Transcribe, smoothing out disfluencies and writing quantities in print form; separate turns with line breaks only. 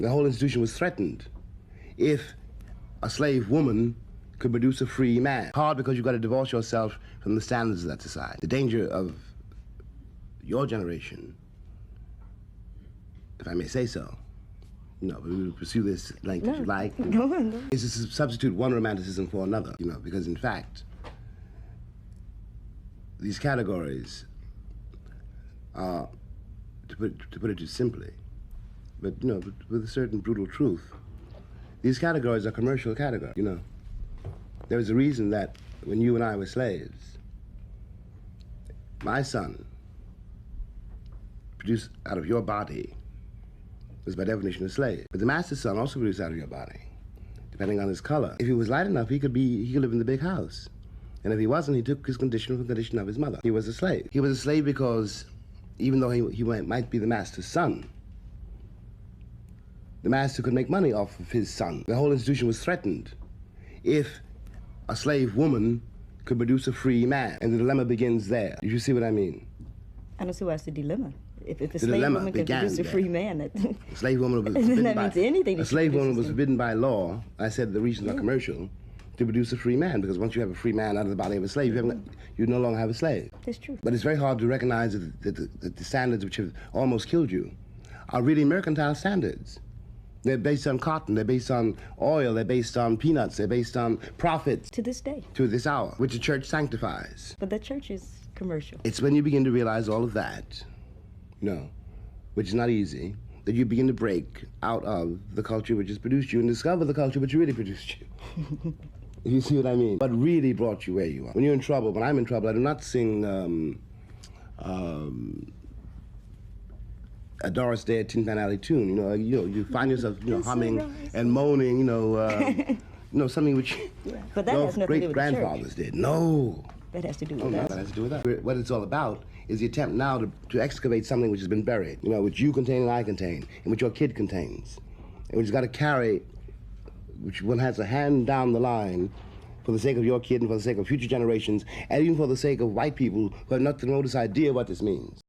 The whole institution was threatened if a slave woman could produce a free man. Hard because you've got to divorce yourself from the standards of that society. The danger of your generation, if I may say so, but we will pursue this length if you like, is to substitute one romanticism for another, because in fact, these categories are, to put it too simply, but with a certain brutal truth, these categories are commercial categories, There was a reason that when you and I were slaves, my son produced out of your body was by definition a slave. But the master's son also produced out of your body, depending on his color. If he was light enough, he could live in the big house. And if he wasn't, he took his condition from the condition of his mother. He was a slave. He was a slave because even though he might be the master's son, the master could make money off of his son. The whole institution was threatened if a slave woman could produce a free man. And the dilemma begins there. You see what I mean?
I don't see why it's a dilemma. If a slave woman can produce a free man,
a slave woman was forbidden
that means anything.
A slave woman was forbidden by law. I said the reasons are commercial, to produce a free man, because once you have a free man out of the body of a slave, you no longer have a slave.
That's true.
But it's very hard to recognize that the standards which have almost killed you are really mercantile standards. They're based on cotton, they're based on oil, they're based on peanuts, they're based on profits.
To this day.
To this hour, which the church sanctifies.
But the church is commercial.
It's when you begin to realize all of that, which is not easy, that you begin to break out of the culture which has produced you and discover the culture which really produced you. You see what I mean? What really brought you where you are. When you're in trouble, when I'm in trouble, I do not sing a Doris Day Tin Pan Alley tune. You find yourself, humming and moaning, something which
but that has nothing to do with the
great-grandfathers did. No.
That has to do with
that. No, that has to do with that. What it's all about is the attempt now to excavate something which has been buried, which you contain and I contain, and which your kid contains, and which has got to carry, which one has a hand down the line for the sake of your kid and for the sake of future generations, and even for the sake of white people who have not the remotest idea what this means.